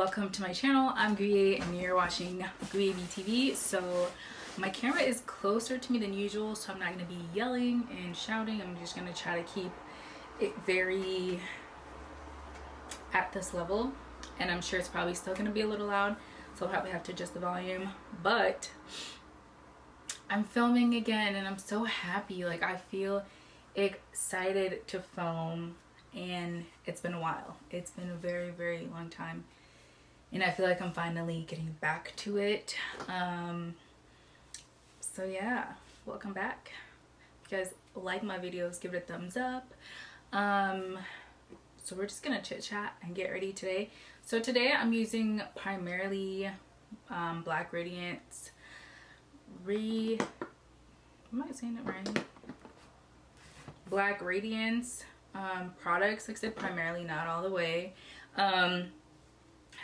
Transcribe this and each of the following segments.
welcome to my channel. I'm Guye and you're watching Guye TV. So my camera is closer to me than usual, so I'm not going to be yelling and shouting. I'm just going to try to keep it very at this level, and I'm sure it's probably still going to be a little loud, so I'll probably have to adjust the volume. But I'm filming again and I'm so happy. Like, I feel excited to film, and it's been a while. It's been a very, very long time, and I feel like I'm finally getting back to it. So yeah, welcome back. If you guys like my videos, give it a thumbs up. So we're just gonna chit chat and get ready today. So today I'm using primarily Black Radiance am I saying it right? Black Radiance products. Like I said, primarily, not all the way.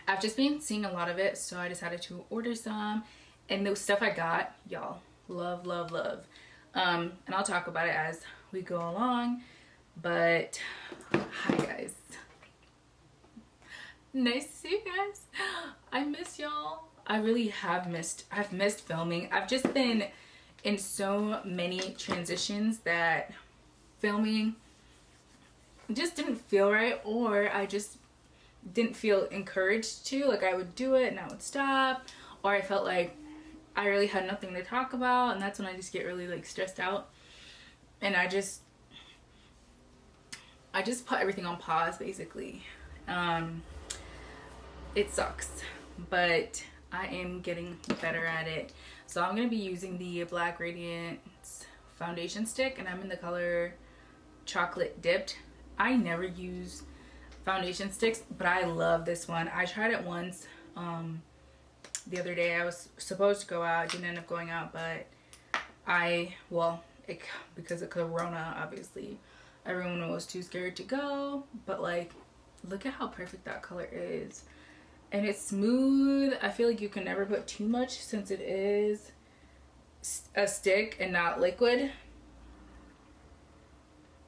I've just been seeing a lot of it, so I decided to order some, and the stuff I got, y'all, love. And I'll talk about it as we go along. But hi guys, nice to see you guys. I miss y'all. I really have missed. I've missed filming. I've just been in so many transitions that filming just didn't feel right, or I just didn't feel encouraged to. Like, I would do it and I would stop, or I felt like I really had nothing to talk about, and that's when I just get really like stressed out, and I just put everything on pause basically. It sucks, but I am getting better at it. So I'm gonna be using the Black Radiance foundation stick, and I'm in the color Chocolate Dipped. I never use foundation sticks, but I love this one. I tried it once the other day. I was supposed to go out, didn't end up going out, but because of Corona, obviously everyone was too scared to go. But like, look at how perfect that color is, and it's smooth. I feel like you can never put too much since it is a stick and not liquid.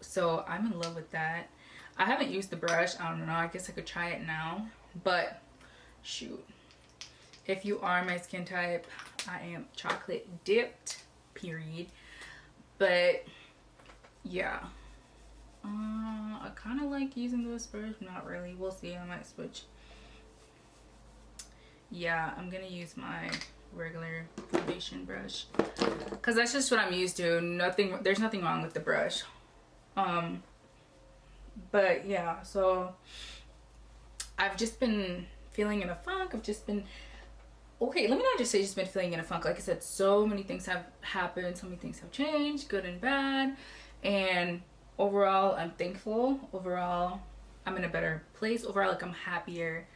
So I'm in love with that. I haven't used the brush. I don't know, I guess I could try it now, but shoot, if you are my skin type, I am chocolate dipped, period. But yeah, I kind of like using this brush. Not really, we'll see. I might switch. Yeah, I'm gonna use my regular foundation brush because that's just what I'm used to. There's nothing wrong with the brush. But yeah, so I've just been feeling in a funk. Let me not just say just been feeling in a funk. Like I said, so many things have happened, so many things have changed, good and bad, and overall I'm thankful. Overall I'm in a better place. Overall, like, I'm happier.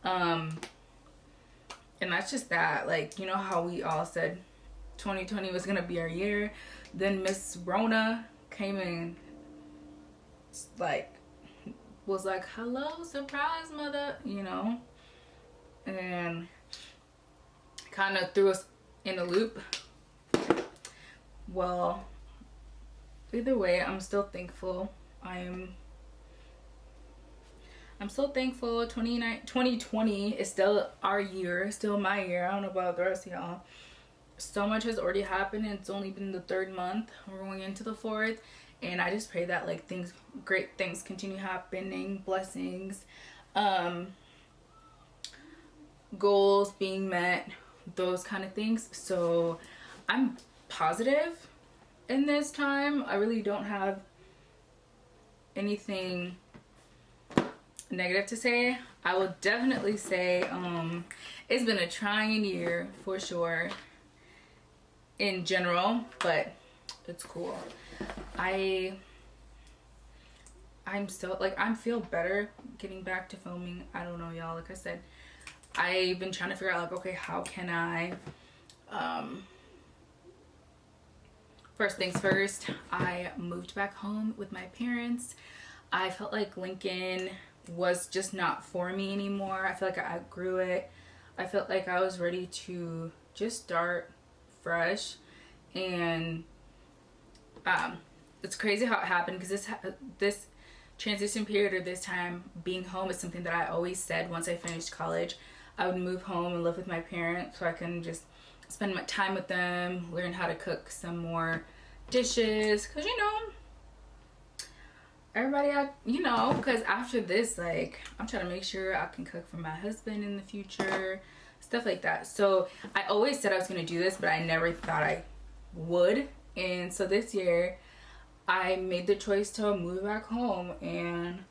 And that's just that. Like, you know how we all said 2020 was gonna be our year, then Miss Rona came in, like, was like, hello, surprise, mother, you know, and kind of threw us in a loop. Well, either way, I'm still thankful. I'm so thankful. 2020 is still our year, still my year. I don't know about the rest of y'all. So much has already happened, and it's only been the 3rd month. We're going into the 4th, and I just pray that, like, great things continue happening, blessings, goals being met, those kind of things. So I'm positive in this time. I really don't have anything negative to say. I will definitely say it's been a trying year for sure in general, but it's cool. I'm so, like, I feel better getting back to filming. I don't know, y'all. Like I said, I've been trying to figure out, like, okay, how can I first things first, I moved back home with my parents. I felt like Lincoln was just not for me anymore. I feel like I outgrew it. I felt like I was ready to just start fresh. And it's crazy how it happened, because this transition period, or this time being home, is something that I always said once I finished college I would move home and live with my parents so I can just spend my time with them, learn how to cook some more dishes, because you know, everybody, you know, because after this, like, I'm trying to make sure I can cook for my husband in the future, stuff like that. So I always said I was going to do this, but I never thought I would. And so this year I made the choice to move back home, and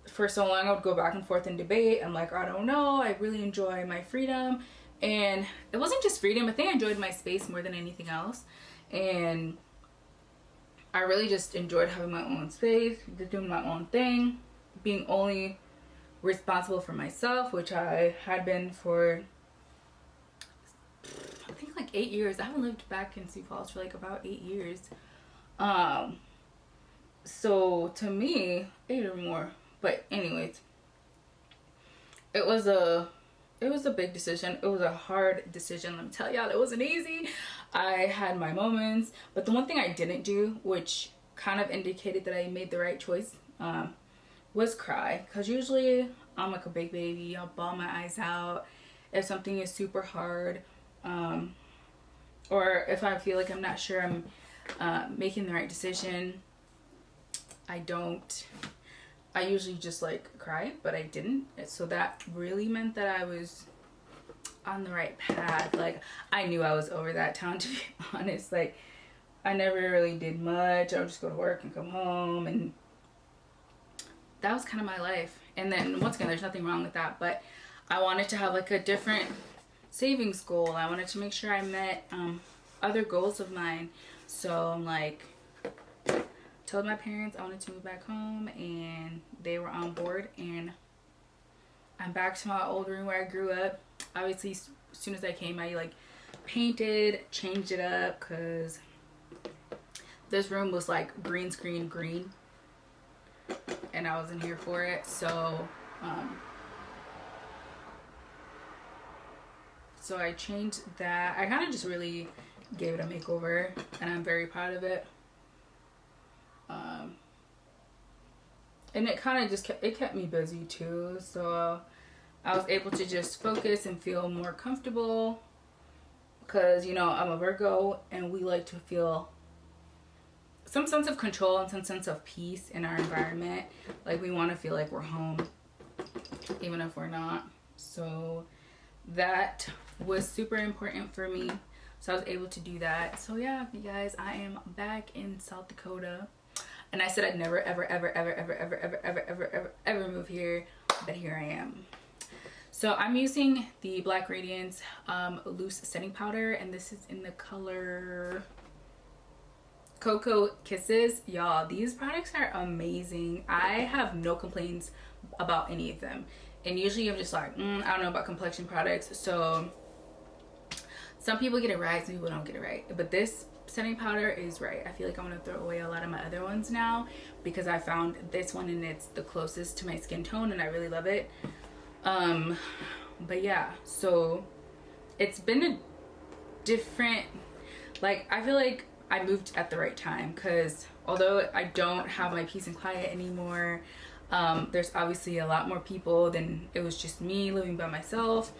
for so long I would go back and forth and debate. I'm like, I don't know, I really enjoy my freedom. And it wasn't just freedom, I think I enjoyed my space more than anything else. And I really just enjoyed having my own space, doing my own thing, being only responsible for myself, which I had been for, I think, like 8 years. I haven't lived back in Sioux Falls for like about 8 years. So to me, 8 or more. But anyways, it was a big decision. It was a hard decision. Let me tell y'all, it wasn't easy. I had my moments, but the one thing I didn't do, which kind of indicated that I made the right choice, was cry. Because usually I'm like a big baby. I'll bawl my eyes out if something is super hard, or if I feel like I'm not sure I'm making the right decision. I usually just like cry, but I didn't. So that really meant that I was on the right path. Like, I knew I was over that town, to be honest. Like, I never really did much. I would just go to work and come home, and that was kind of my life. And then once again, there's nothing wrong with that, but I wanted to have like a different savings goal. I wanted to make sure I met other goals of mine. So I'm like, told my parents I wanted to move back home, and they were on board, and I'm back to my old room where I grew up. Obviously, as soon as I came, I like painted, changed it up, because this room was like green screen green, and I wasn't here for it. So so I changed that. I kind of just really gave it a makeover, and I'm very proud of it. And it kind of just kept me busy too, so I was able to just focus and feel more comfortable, because, you know, I'm a Virgo, and we like to feel some sense of control and some sense of peace in our environment. Like, we want to feel like we're home even if we're not. So that was super important for me, so I was able to do that. So yeah, you guys, I am back in South Dakota. And I said I'd never, ever, ever, ever, ever, ever, ever, ever, ever, ever, ever move here, but here I am. So I'm using the Black Radiance loose setting powder, and this is in the color Cocoa Kisses. Y'all, these products are amazing. I have no complaints about any of them. And usually I'm just like, I don't know about complexion products. So some people get it right, some people don't get it right. But this setting powder is right. I feel like I'm gonna throw away a lot of my other ones now, because I found this one and it's the closest to my skin tone, and I really love it. But yeah, so it's been a different, like, I feel like I moved at the right time, because although I don't have my peace and quiet anymore, there's obviously a lot more people than it was just me living by myself.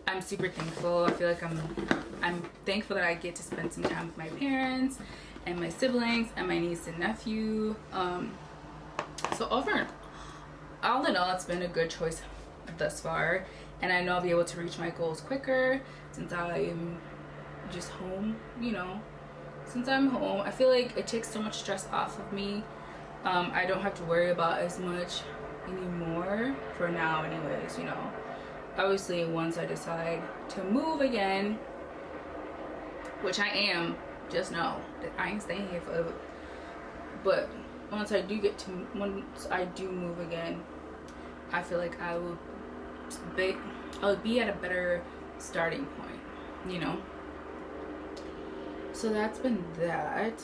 I'm super thankful. I feel like I'm thankful that I get to spend some time with my parents and my siblings and my niece and nephew. So all in all, it's been a good choice thus far, and I know I'll be able to reach my goals quicker since I'm just home. You know, since I'm home, I feel like it takes so much stress off of me. I don't have to worry about as much anymore for now, anyways. You know, obviously once I decide to move again, which I am, just know that I ain't staying here forever. But once I do move again, I feel like I will be at a better starting point, you know. So that's been that.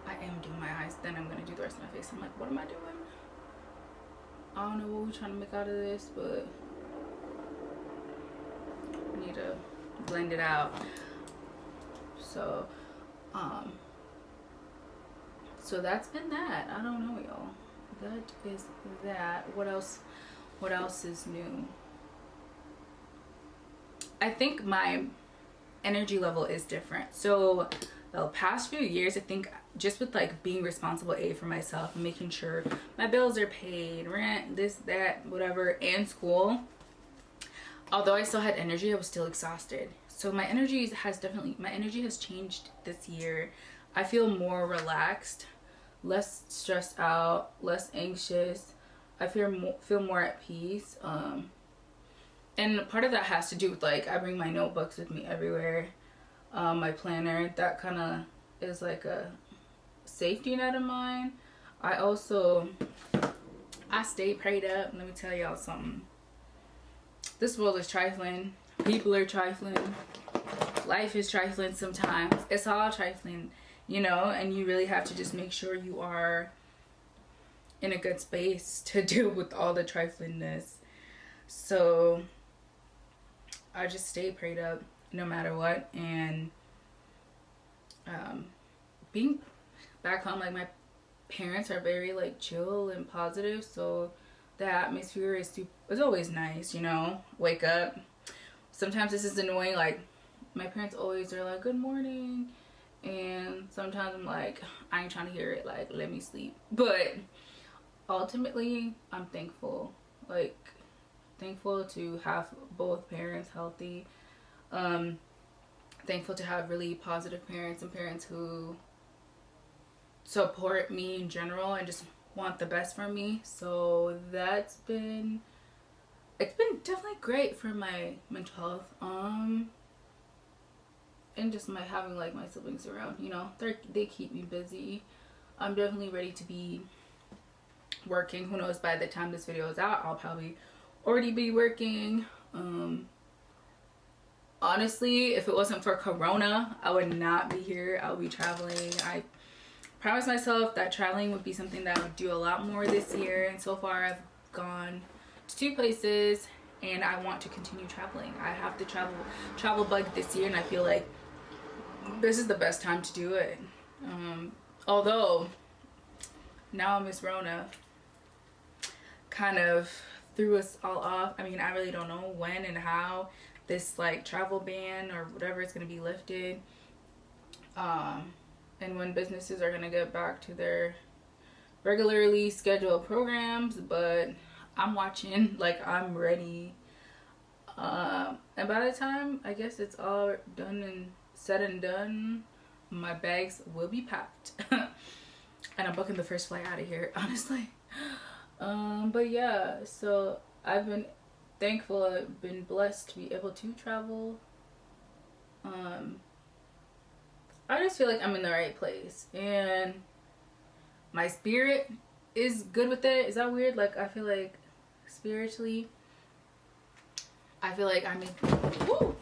I am doing my eyes, then I'm gonna do the rest of my face. I'm like, what am I doing? I don't know what we're trying to make out of this, but I need to blend it out. So so that's been that. I don't know, y'all. That is that. What else is new? I think my energy level is different. So the past few years, I think just with like being responsible for myself and making sure my bills are paid, rent, this, that, whatever, and school, although I still had energy, I was still exhausted. So my energy has changed this year. I feel more relaxed, less stressed out, less anxious. I feel more at peace. And part of that has to do with, like, I bring my notebooks with me everywhere. My planner, that kind of is like a safety net of mine. I stay prayed up. Let me tell y'all something. This world is trifling. People are trifling. Life is trifling sometimes. It's all trifling, you know, and you really have to just make sure you are in a good space to deal with all the triflingness. So I just stay prayed up no matter what. And being back home, like, my parents are very like chill and positive, so the atmosphere is always nice, you know. Wake up, sometimes this is annoying, like my parents always are like good morning, and sometimes I'm like, I ain't trying to hear it, like let me sleep. But ultimately I'm thankful, like thankful to have both parents healthy, thankful to have really positive parents and parents who support me in general and just want the best for me. So it's been definitely great for my mental health, and just my having like my siblings around, you know, they keep me busy. I'm definitely ready to be working. Who knows, by the time this video is out, I'll probably already be working. Honestly, if it wasn't for Corona, I would not be here. I would be traveling. I promised myself that traveling would be something that I would do a lot more this year, and so far I've gone to 2 places, and I want to continue traveling. I have the travel bug this year, and I feel like this is the best time to do it. Although now Miss Rona kind of threw us all off. I mean, I really don't know when and how this like travel ban or whatever is going to be lifted, and when businesses are going to get back to their regularly scheduled programs. But I'm watching, like I'm ready, and by the time I guess it's all done and said and done, my bags will be packed and I'm booking the first flight out of here, honestly. But yeah, so I've been thankful, I've been blessed to be able to travel. I just feel like I'm in the right place, and my spirit is good with it. Is that weird? Like, I feel like spiritually, I feel like I'm in, woo,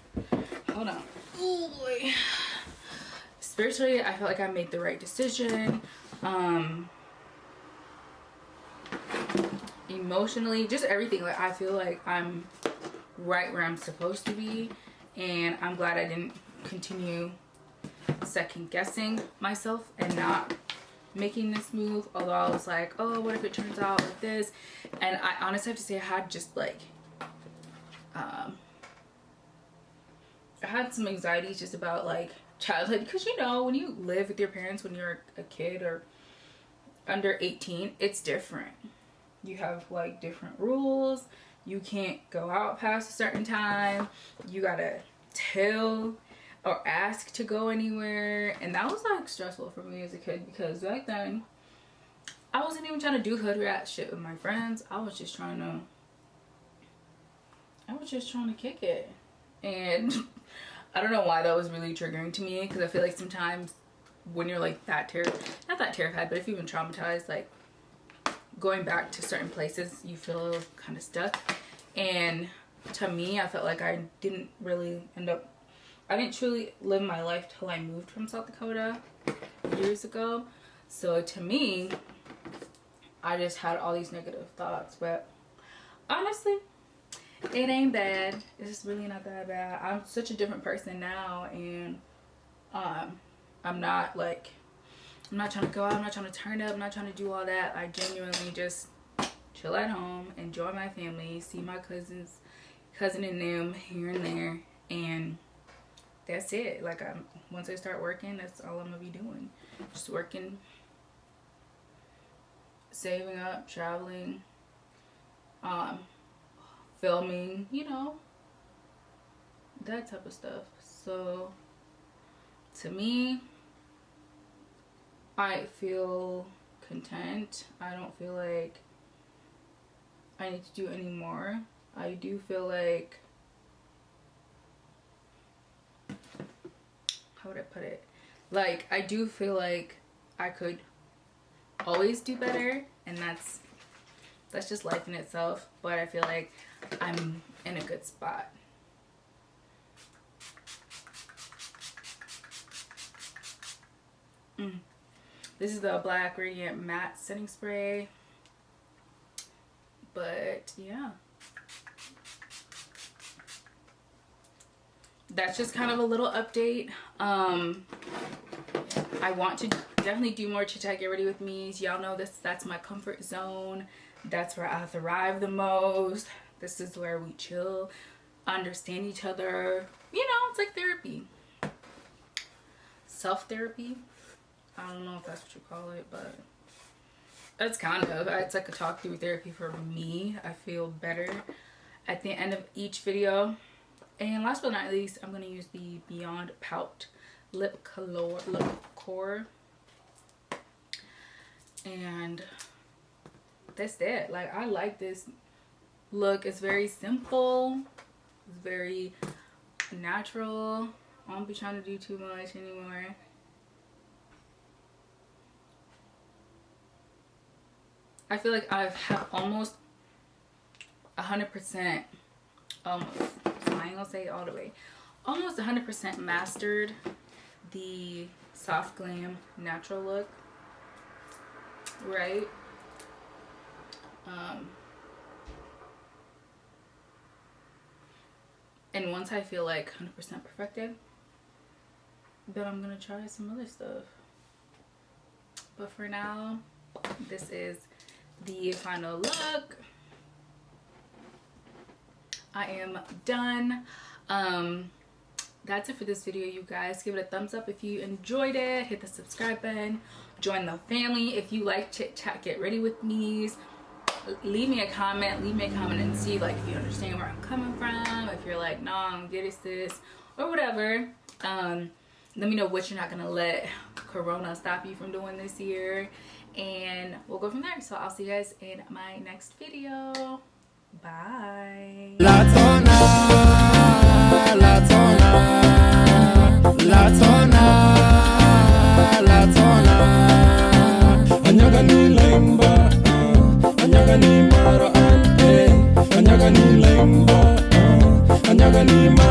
hold on. Ooh, boy. Spiritually, I feel like I made the right decision. Emotionally, just everything, like I feel like I'm right where I'm supposed to be, and I'm glad I didn't continue second guessing myself and not making this move. Although I was like, oh, what if it turns out like this? And I honestly have to say, I had just like I had some anxieties just about like childhood, because you know, when you live with your parents when you're a kid or under 18, it's different. You have like different rules. You can't go out past a certain time. You gotta tell or ask to go anywhere, and that was like stressful for me as a kid, because back then I wasn't even trying to do hood rat shit with my friends. I was just trying to kick it. And I don't know why that was really triggering to me, because I feel like sometimes when you're like that not that terrified, but if you've been traumatized, like going back to certain places, you feel kind of stuck. And to me, I felt like I didn't truly live my life till I moved from South Dakota years ago. So to me, I just had all these negative thoughts. But honestly, it ain't bad. It's just really not that bad. I'm such a different person now, and I'm not trying to go out, I'm not trying to turn up, I'm not trying to do all that. I genuinely just chill at home, enjoy my family, see my cousin and them here and there, and that's it. Like, once I start working, that's all I'm gonna be doing. Just working, saving up, traveling, filming, you know, that type of stuff. So to me, I feel content. I don't feel like I need to do any more. I do feel like, how would I put it? Like, I do feel like I could always do better, and that's just life in itself. But I feel like I'm in a good spot. This is the Black Radiant Matte Setting Spray. But yeah, that's just kind of a little update. I want to definitely do more Chit Chat Get Ready with Me's. Y'all know that's my comfort zone. That's where I thrive the most. This is where we chill, understand each other. You know, it's like therapy, self-therapy. I don't know if that's what you call it, but it's kind of, it's like a talk through therapy for me. I feel better at the end of each video. And last but not least, I'm going to use the Beyond Pout Lip Core. And that's it. Like, I like this look. It's very simple. It's very natural. I won't be trying to do too much anymore. I feel like I have almost 100%, almost, so I ain't gonna say all the way, almost 100% mastered the Soft Glam natural look, right? And once I feel like 100% perfected, then I'm gonna try some other stuff. But for now, this is the final look. I am done. That's it for this video, you guys. Give it a thumbs up if you enjoyed it. Hit the subscribe button. Join the family if you like Chit Chat Get Ready with Me's. Leave me a comment and see, like, if you understand where I'm coming from, if you're like, no, I don't get it, sis, or whatever. Let me know what you're not gonna let Corona stop you from doing this year, and we'll go from there. So I'll see you guys in my next video. Bye.